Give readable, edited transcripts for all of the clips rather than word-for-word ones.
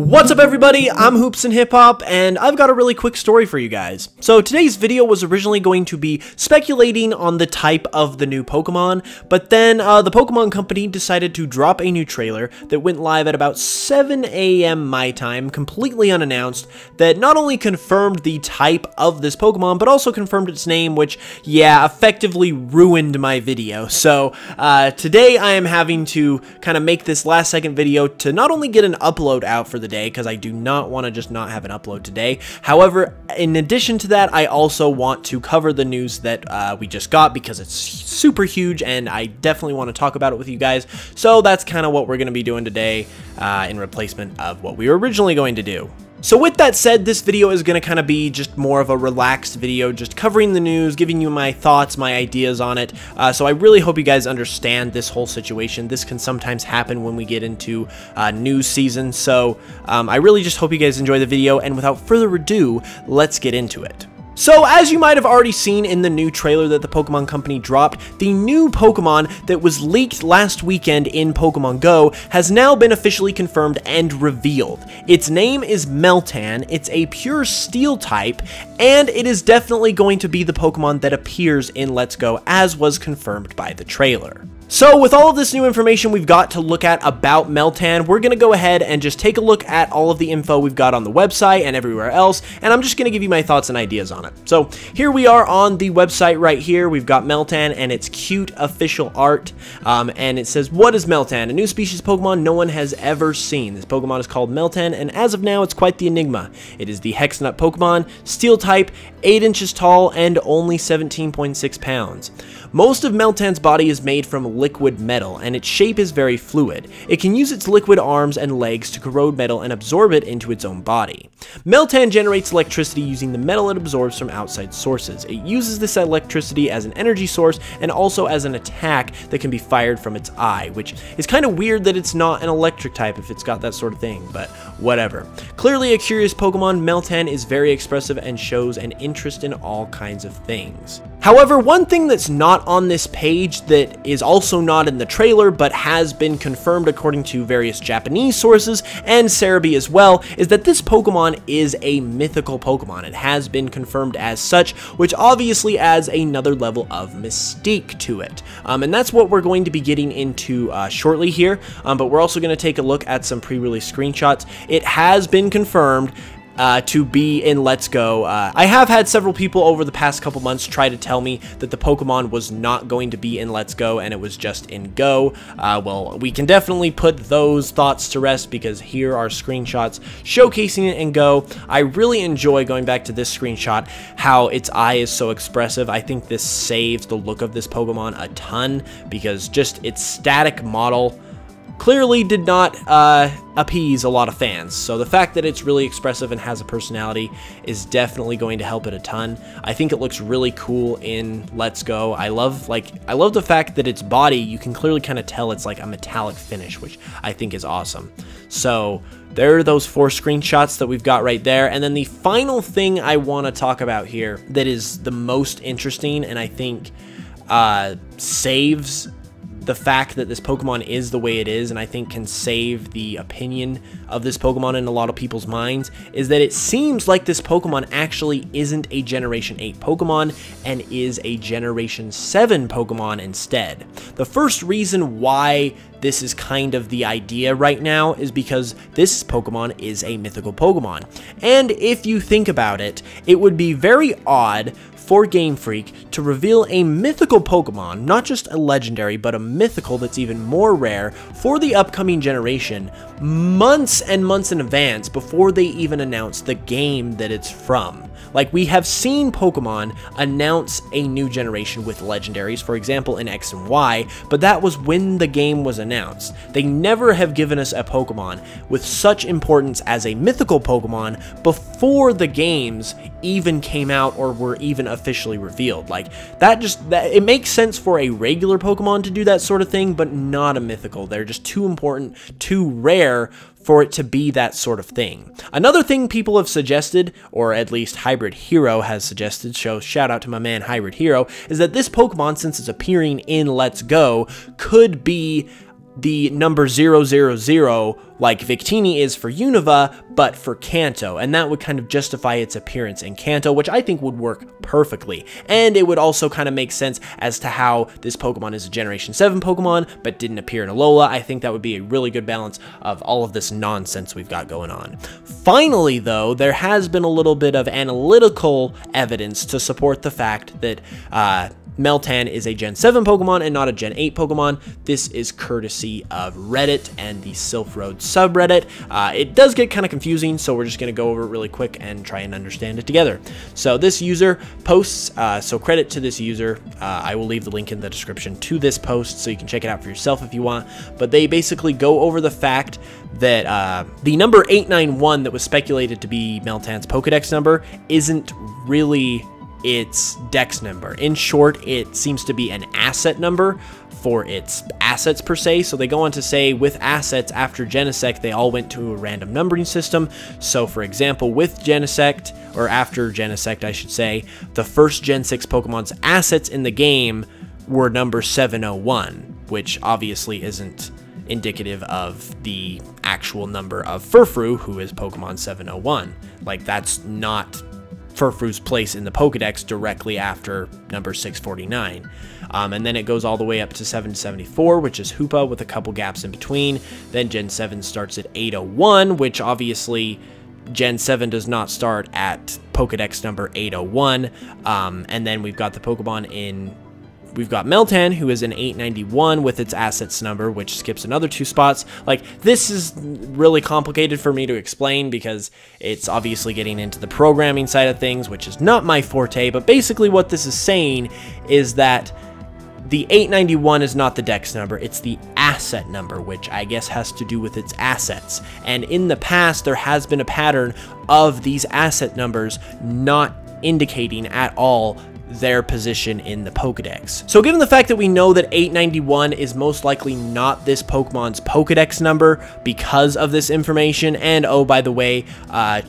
What's up everybody, I'm HoopsandHipHop, and I've got a really quick story for you guys. So today's video was originally going to be speculating on the type of the new Pokemon, but then the Pokemon company decided to drop a new trailer that went live at about 7 a.m. my time, completely unannounced, that not only confirmed the type of this Pokemon, but also confirmed its name, which, yeah, effectively ruined my video. So today I am having to kind of make this last second video to not only get an upload out for the day, because I do not want to just not have an upload today. However, in addition to that, I also want to cover the news that we just got, because it's super huge and I definitely want to talk about it with you guys. So that's kind of what we're going to be doing today in replacement of what we were originally going to do. So with that said, this video is going to kind of be just more of a relaxed video, just covering the news, giving you my thoughts, my ideas on it. So I really hope you guys understand this whole situation. This can sometimes happen when we get into news season. So I really just hope you guys enjoy the video, and without further ado, let's get into it. So, as you might have already seen in the new trailer that the Pokemon Company dropped, the new Pokemon that was leaked last weekend in Pokemon Go has now been officially confirmed and revealed. Its name is Meltan, it's a pure Steel type, and it is definitely going to be the Pokemon that appears in Let's Go, as was confirmed by the trailer. So with all of this new information we've got to look at about Meltan, we're going to go ahead and just take a look at all of the info we've got on the website and everywhere else, and I'm just going to give you my thoughts and ideas on it. So here we are on the website right here. We've got Meltan and its cute official art, and it says, "What is Meltan? A new species Pokemon no one has ever seen. This Pokemon is called Meltan, and as of now it's quite the enigma. It is the Hex Nut Pokemon, Steel type, 8 inches tall, and only 17.6 pounds. Most of Meltan's body is made from liquid metal, and its shape is very fluid. It can use its liquid arms and legs to corrode metal and absorb it into its own body. Meltan generates electricity using the metal it absorbs from outside sources. It uses this electricity as an energy source and also as an attack that can be fired from its eye, which is kind of weird that it's not an electric type if it's got that sort of thing, but whatever. Clearly a curious Pokemon, Meltan is very expressive and shows an interest in all kinds of things." However, one thing that's not on this page, that is also not in the trailer but has been confirmed according to various Japanese sources and Cerebi as well, is that this Pokemon is a mythical Pokemon. It has been confirmed as such, which obviously adds another level of mystique to it. And that's what we're going to be getting into shortly here, but we're also going to take a look at some pre-release screenshots. It has been confirmed to be in Let's Go. I have had several people over the past couple months try to tell me that the Pokemon was not going to be in Let's Go and it was just in Go. Well, we can definitely put those thoughts to rest, because here are screenshots showcasing it in Go. I really enjoy, going back to this screenshot, how its eye is so expressive. I think this saves the look of this Pokemon a ton, because just its static model clearly did not appease a lot of fans. So the fact that it's really expressive and has a personality is definitely going to help it a ton. I think it looks really cool in Let's Go. I love the fact that its body, you can clearly kind of tell it's like a metallic finish, which I think is awesome. So there are those 4 screenshots that we've got right there. And then the final thing I want to talk about here that is the most interesting, and I think saves the fact that this Pokemon is the way it is, and I think can save the opinion of this Pokemon in a lot of people's minds, is that it seems like this Pokemon actually isn't a Generation 8 Pokemon and is a Generation 7 Pokemon instead. The first reason why this is kind of the idea right now is because this Pokemon is a mythical Pokemon. And if you think about it, it would be very odd for Game Freak to reveal a mythical Pokemon, not just a legendary, but a mythical that's even more rare, for the upcoming generation, months and months in advance before they even announce the game that it's from. Like, we have seen Pokemon announce a new generation with legendaries, for example in X and Y, but that was when the game was announced. They never have given us a Pokemon with such importance as a mythical Pokemon before the games even came out or were even officially revealed. Like, it makes sense for a regular Pokemon to do that sort of thing, but not a mythical. They're just too important, too rare for it to be that sort of thing. Another thing people have suggested, or at least Hybrid Hero has suggested, so shout out to my man Hybrid Hero, is that this Pokemon, since it's appearing in Let's Go, could be the number 000 like Victini is for Unova, but for Kanto, and that would kind of justify its appearance in Kanto, which I think would work perfectly. And it would also kind of make sense as to how this Pokemon is a Generation 7 Pokemon, but didn't appear in Alola. I think that would be a really good balance of all of this nonsense we've got going on. Finally, though, there has been a little bit of analytical evidence to support the fact that Meltan is a Gen 7 Pokemon and not a Gen 8 Pokemon. This is courtesy of Reddit and the Sylph Road subreddit. It does get kind of confusing, so we're just going to go over it really quick and try and understand it together. So this user posts, so credit to this user. I will leave the link in the description to this post so you can check it out for yourself if you want. But they basically go over the fact that the number 891 that was speculated to be Meltan's Pokedex number isn't really its dex number. In short, it seems to be an asset number for its assets per se. So they go on to say with assets after Genesect, they all went to a random numbering system. So for example, with Genesect, or after Genesect I should say, the first Gen 6 Pokemon's assets in the game were number 701, which obviously isn't indicative of the actual number of Furfrou, who is Pokemon 701. Like, that's not Furfru's place in the Pokedex directly after number 649. And then it goes all the way up to 774, which is Hoopa, with a couple gaps in between. Then Gen 7 starts at 801, which obviously Gen 7 does not start at Pokedex number 801. And then we've got the Pokemon in... We've got Meltan, who is an 891 with its assets number, which skips another 2 spots. Like, this is really complicated for me to explain because it's obviously getting into the programming side of things, which is not my forte. But basically what this is saying is that the 891 is not the dex number, it's the asset number, which I guess has to do with its assets. And in the past, there has been a pattern of these asset numbers not indicating at all their position in the Pokedex. So given the fact that we know that 891 is most likely not this Pokemon's Pokedex number because of this information, and oh, by the way,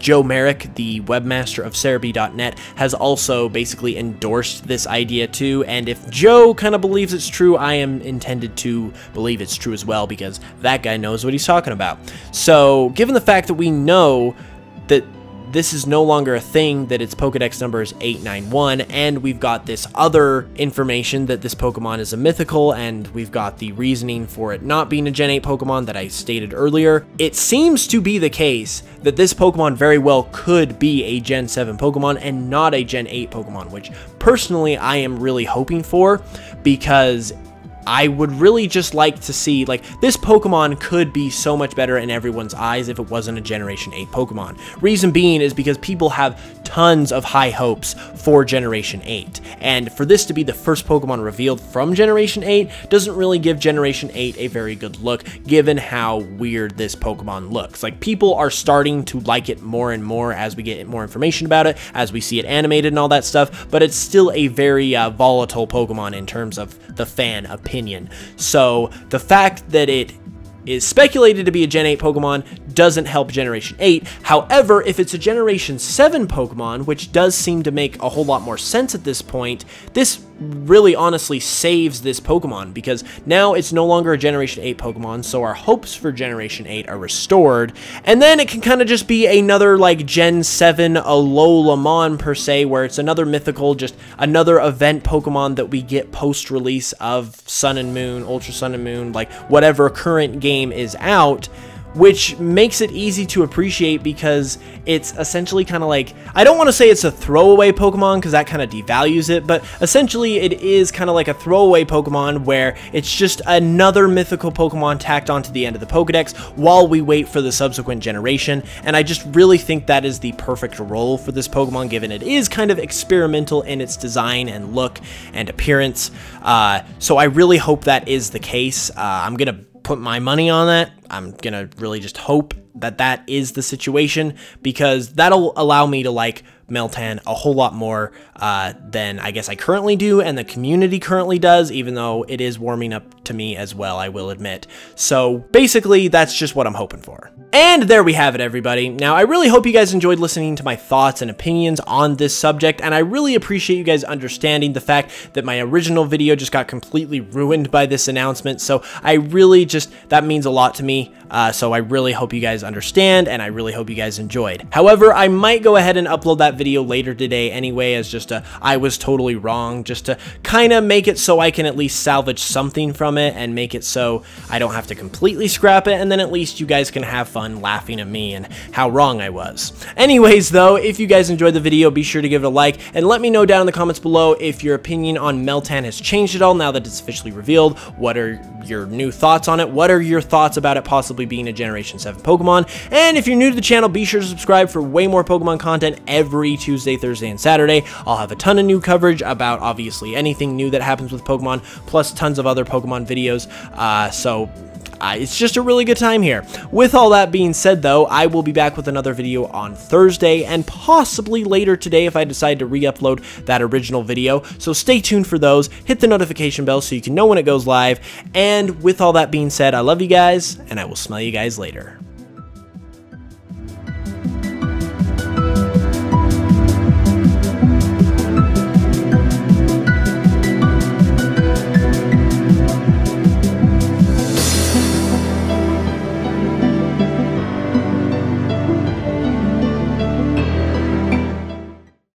Joe Merrick, the webmaster of Cerebi.net, has also basically endorsed this idea too, and if Joe kind of believes it's true, I am intended to believe it's true as well, because that guy knows what he's talking about. So given the fact that we know that this is no longer a thing, that its Pokedex number is 891, and we've got this other information that this Pokemon is a mythical, and we've got the reasoning for it not being a Gen 8 Pokemon that I stated earlier. It seems to be the case that this Pokemon very well could be a Gen 7 Pokemon and not a Gen 8 Pokemon, which personally I am really hoping for, because I would really just like to see, like, this Pokemon could be so much better in everyone's eyes if it wasn't a Generation 8 Pokemon. Reason being is because people have tons of high hopes for Generation 8, and for this to be the first Pokemon revealed from Generation 8 doesn't really give Generation 8 a very good look, given how weird this Pokemon looks. Like, people are starting to like it more and more as we get more information about it, as we see it animated and all that stuff, but it's still a very volatile Pokemon in terms of the fan opinion. So the fact that it is speculated to be a Gen 8 Pokemon doesn't help Generation 8. However, if it's a Generation 7 Pokemon, which does seem to make a whole lot more sense at this point, this really honestly saves this Pokemon, because now it's no longer a Generation 8 Pokemon, so our hopes for Generation 8 are restored, and then it can kind of just be another, like, Gen 7 Alolamon per se, where it's another mythical, just another event Pokemon that we get post-release of Sun and Moon, Ultra Sun and Moon, like, whatever current game is out, which makes it easy to appreciate because it's essentially kind of like, I don't want to say it's a throwaway Pokemon because that kind of devalues it, but essentially it is kind of like a throwaway Pokemon where it's just another mythical Pokemon tacked onto the end of the Pokedex while we wait for the subsequent generation, and I just really think that is the perfect role for this Pokemon, given it is kind of experimental in its design and look and appearance. So I really hope that is the case. I'm gonna put my money on that. I'm gonna really just hope that that is the situation, because that'll allow me to, like, Meltan a whole lot more than I guess I currently do and the community currently does, even though it is warming up to me as well, I will admit. So basically, that's just what I'm hoping for. And there we have it, everybody. Now, I really hope you guys enjoyed listening to my thoughts and opinions on this subject, and I really appreciate you guys understanding the fact that my original video just got completely ruined by this announcement. So I really that means a lot to me. So I really hope you guys understand, and I really hope you guys enjoyed. However, I might go ahead and upload that video later today anyway, as just a I was totally wrong, just to kind of make it so I can at least salvage something from it and make it so I don't have to completely scrap it, and then at least you guys can have fun laughing at me and how wrong I was. Anyways, though, if you guys enjoyed the video, be sure to give it a like, and let me know down in the comments below if your opinion on Meltan has changed at all now that it's officially revealed. What are your new thoughts on it? What are your thoughts about it possibly being a Generation 7 Pokemon? And if you're new to the channel, be sure to subscribe for way more Pokemon content every Tuesday, Thursday, and Saturday. I'll have a ton of new coverage about obviously anything new that happens with Pokemon, plus tons of other Pokemon videos. It's just a really good time here. With all that being said, though, I will be back with another video on Thursday and possibly later today if I decide to re-upload that original video. So stay tuned for those. Hit the notification bell so you can know when it goes live. And with all that being said, I love you guys, and I will smell you guys later.